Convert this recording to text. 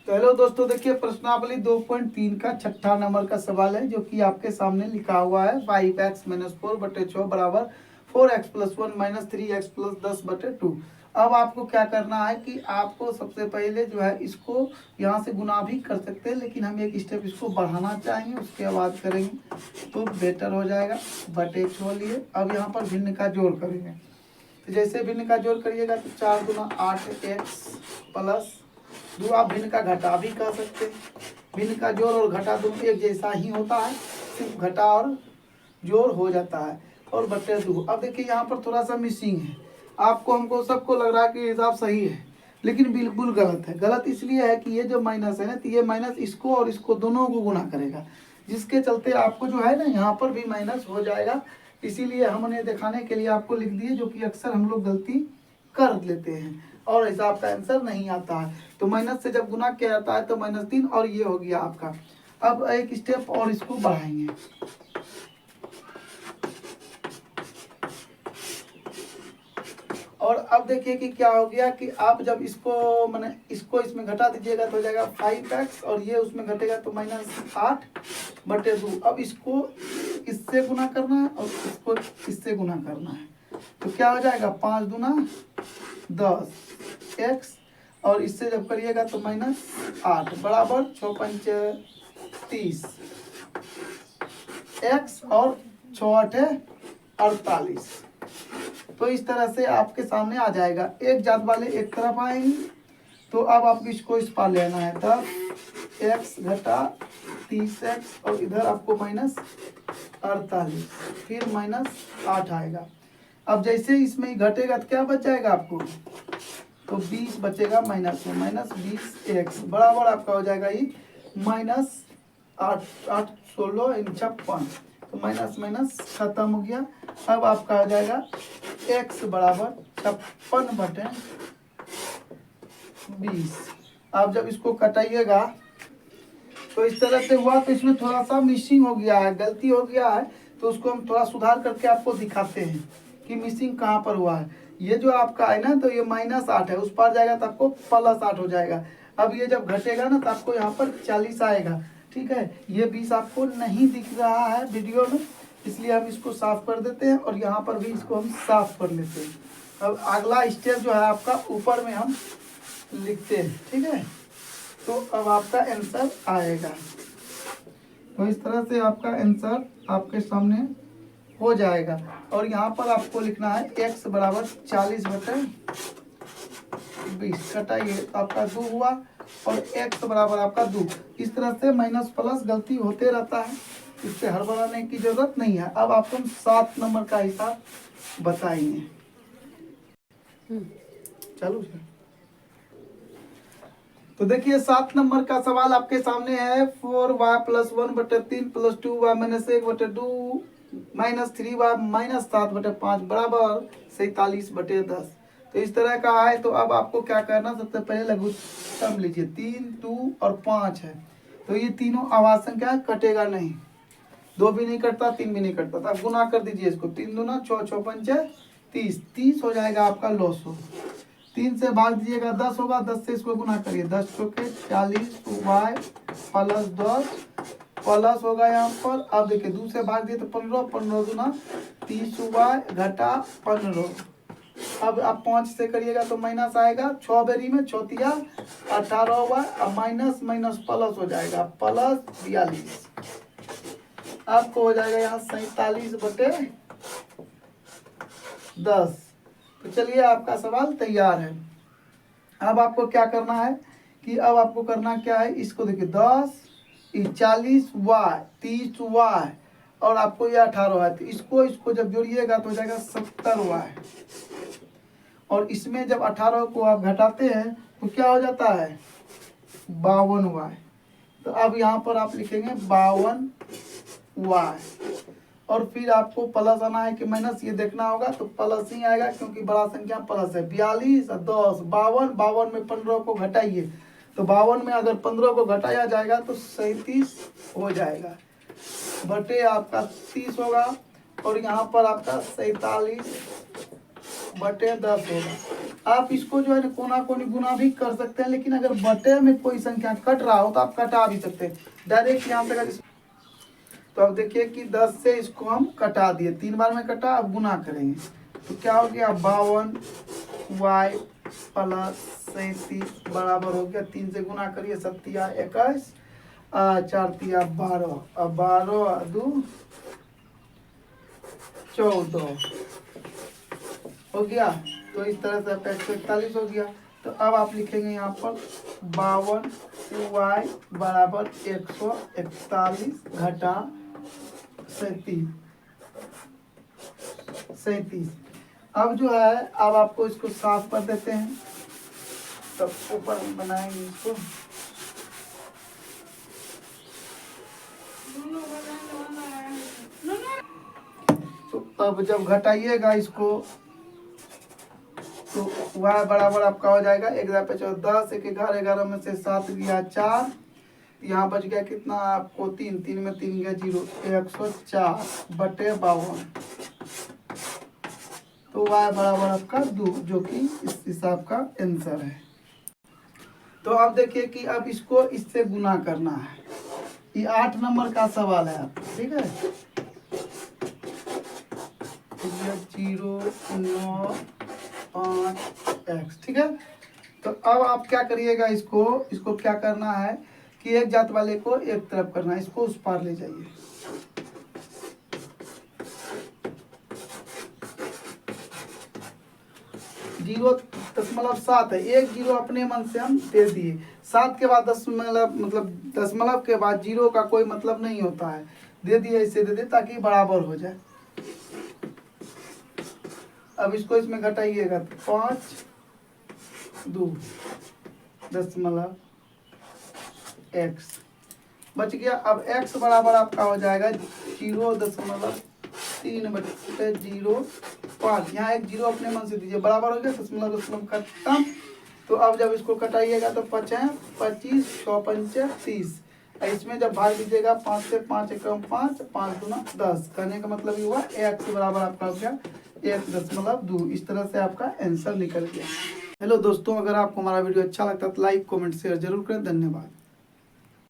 तो हेलो दोस्तों, देखिए प्रश्नावली 2.3 का छठा नंबर का सवाल है जो कि आपके सामने लिखा हुआ है 5x-4 बटे 6 बराबर 4x + 1 - 3x + 10 बटे 2। अब आपको क्या करना है कि आपको सबसे पहले जो है इसको यहाँ से गुना भी कर सकते हैं, लेकिन हम एक स्टेप इसको बढ़ाना चाहेंगे, उसके बाद करेंगे तो बेटर हो जाएगा। बटे 6 लिए अब यहाँ पर भिन्न का जोड़ करेंगे। तो जैसे भिन्न का जोड़ करिएगा तो 4 दूना 8x प्लस 2, आप भिन्न का घटा भी कर सकते हैं। भिन्न का जोड़ और घटा दोनों एक जैसा ही होता है, सिर्फ घटा और जोड़ हो जाता है। और बटे 2। अब देखिए यहाँ पर थोड़ा सा मिसिंग है, आपको हमको सबको लग रहा है कि हिसाब सही है, लेकिन बिल्कुल गलत है। गलत इसलिए है कि ये जो माइनस है ना, तो ये माइनस इसको और इसको दोनों को गुना करेगा, जिसके चलते आपको जो है ना यहाँ पर भी माइनस हो जाएगा। इसीलिए हमने दिखाने के लिए आपको लिख दिए, जो कि अक्सर हम लोग गलती कर लेते हैं और हिसाब का आंसर नहीं आता है। तो माइनस से जब गुना किया जाता है तो -3, और ये हो गया आपका। अब एक स्टेप और इसको बढ़ाएंगे। और अब देखिए कि क्या हो गया कि आप जब इसको मैंने इसको इसमें घटा दीजिएगा तो हो जाएगा 5x, और ये उसमें घटेगा तो -8 बटे 2। अब इसको इससे गुना करना है और इसको इससे गुना करना है, तो क्या हो जाएगा 5 दूना 10x, और इससे जब करिएगा तो -8 बराबर 6 पंच 30 x और 6 8 48। तो इस तरह से आपके सामने आ जाएगा। एक जात वाले एक तरफ आएंगे, तो अब आपको इसको इस पार लेना है 10x घटा 30x, और इधर आपको -48, फिर -8 आएगा। अब जैसे इसमें घटेगा तो क्या बच जाएगा आपको, तो 20 बचेगा माइनस में, -20x बराबर आपका हो जाएगा ये -8 8 16 56, तो माइनस माइनस खत्म हो गया। अब आपका हो जाएगा x बराबर 56 बटे 20। आप जब इसको कटाइएगा तो इस तरह से हुआ, तो इसमें थोड़ा सा मिसिंग हो गया है, गलती हो गया है, तो उसको हम थोड़ा सुधार करके आपको दिखाते हैं कि मिसिंग कहाँ पर हुआ है। ये जो आपका है ना, तो ये -8 है, उस पर जाएगा तो आपको +8 हो जाएगा। अब ये जब घटेगा ना तो आपको यहाँ पर 40 आएगा, ठीक है। ये 20 आपको नहीं दिख रहा है वीडियो में, इसलिए हम इसको साफ कर देते हैं, और यहाँ पर भी इसको हम साफ कर लेते हैं। अब अगला स्टेप जो है आपका ऊपर में हम लिखते हैं, ठीक है। तो अब आपका आंसर आएगा, तो इस तरह से आपका आंसर आपके सामने हो जाएगा। और यहाँ पर आपको लिखना है x बराबर 40 बटे 20, कटाइए आपका 2 हुआ, और x बराबर आपका 2। इस तरह से माइनस प्लस गलती होते रहता है, इससे हड़बड़ाने की जरूरत नहीं है। अब आपको 7 नंबर का हिसाब बताएंगे। चलो, तो देखिए 7 नंबर का सवाल आपके सामने है। 4y + 1 बटे 3 + 2y - 1 बटे 2 - 3y - 7 बटे 5 बराबर 47 बटे 10। तो इस तरह का है। तो अब आपको क्या करना, सबसे पहले लघुत्तम लीजिए। 3 2 और 5 है, तो ये तीनों आवाज संख्या कटेगा नहीं, 2 भी नहीं कटता, 3 भी नहीं कटता। तो आप गुना कर दीजिए इसको, 3 दूना 6 6 पंच 30, 30 हो जाएगा आपका लॉसो। 3 से भाग दीजिएगा 10 होगा, 10 से इसको गुना करिए, 10 चौके 40 y + 10 प्लस होगा यहाँ पर। अब देखिए 2 से भाग दिए तो 15, 15 दूना 30y घटा 15। अब आप 5 से करिएगा तो माइनस आएगा, 6 बेरी में 6 तिया 18y, अब माइनस माइनस प्लस हो जाएगा, +42। आपको हो जाएगा यहाँ 47 बटे 10। तो चलिए आपका सवाल तैयार है। अब आपको क्या करना है कि अब आपको करना क्या है, इसको देखिए 10 40y 30y, और आपको ये 18 है, तो इसको जब जोड़िएगा तो हो जाएगा 70y। और इसमें जब 18 को आप घटाते हैं तो क्या हो जाता है 52y। तो अब यहाँ पर आप लिखेंगे 52y, और फिर आपको प्लस आना है कि माइनस, ये देखना होगा, तो प्लस ही आएगा क्योंकि बड़ा संख्या प्लस है। 42 और 10 52, 52 में 15 को घटाइए, तो 52 में अगर 15 को घटाया जाएगा तो 37 हो जाएगा, बटे आपका 30 होगा, और यहाँ पर आपका 47 बटे 10 होगा। आप इसको जो है ना कोना कोनी गुना भी कर सकते हैं, लेकिन अगर बटे में कोई संख्या कट रहा हो तो आप कटा भी सकते हैं डायरेक्ट यहाँ से। अगर तो अब देखिए कि 10 से इसको हम कटा दिए, 3 बार में कटा, अब गुना करेंगे तो क्या हो गया 52y प्लस 37 बराबर हो गया 3 से गुना करिए 7 या 21 4 तिया 12, अब 12 2 14 हो गया। तो इस तरह से आपका 141 हो गया। तो अब आप लिखेंगे यहाँ पर 52y बराबर 141 घटा 37। अब जो है अब आपको इसको साफ कर देते हैं, तब ऊपर बनाएंगे इसको। तो अब जब घटाइएगा इसको तो y बराबर आपका हो जाएगा 1 पे 10, 1 11 11 में से 7 गया 4, यहाँ बच गया कितना आपको 3, 3 में 3 गया 0, 104 बटे 52। तो y बराबर आपका 2, जो कि इस हिसाब का आंसर है। तो अब देखिए कि अब इसको इससे गुना करना है, ये 8 नंबर का सवाल है आपका, ठीक है। 0 9 5 x, ठीक है। तो अब आप क्या करिएगा, इसको क्या करना है कि एक जात वाले को एक तरफ करना है, इसको उस पार ले जाइए। जीरो 0.7 है, एक जीरो अपने मन से हम दे दिए, 7 के बाद दशमलव मतलब दशमलव के बाद जीरो का कोई मतलब नहीं होता है, दे दिए इसे दे दिए ताकि बराबर हो जाए। अब इसको इसमें घटाइएगा तो 5 2 दशमलव x बच गया। अब x बराबर आपका हो जाएगा 0.3 बटे 0.5, यहाँ एक जीरो अपने मन से दीजिए, बराबर हो गया दशमलव खत्म। तो अब जब इसको कटाइएगा तो 5 25 6 5 30, इसमें जब भाग दीजिएगा 5 से 5 एकम 5 5 दूना 10, कहने का मतलब ये हुआ x बराबर आपका हो गया 1.2। इस तरह से आपका आंसर निकल गया। हेलो दोस्तों, अगर आपको हमारा वीडियो अच्छा लगता है तो लाइक कमेंट शेयर जरूर करें। धन्यवाद।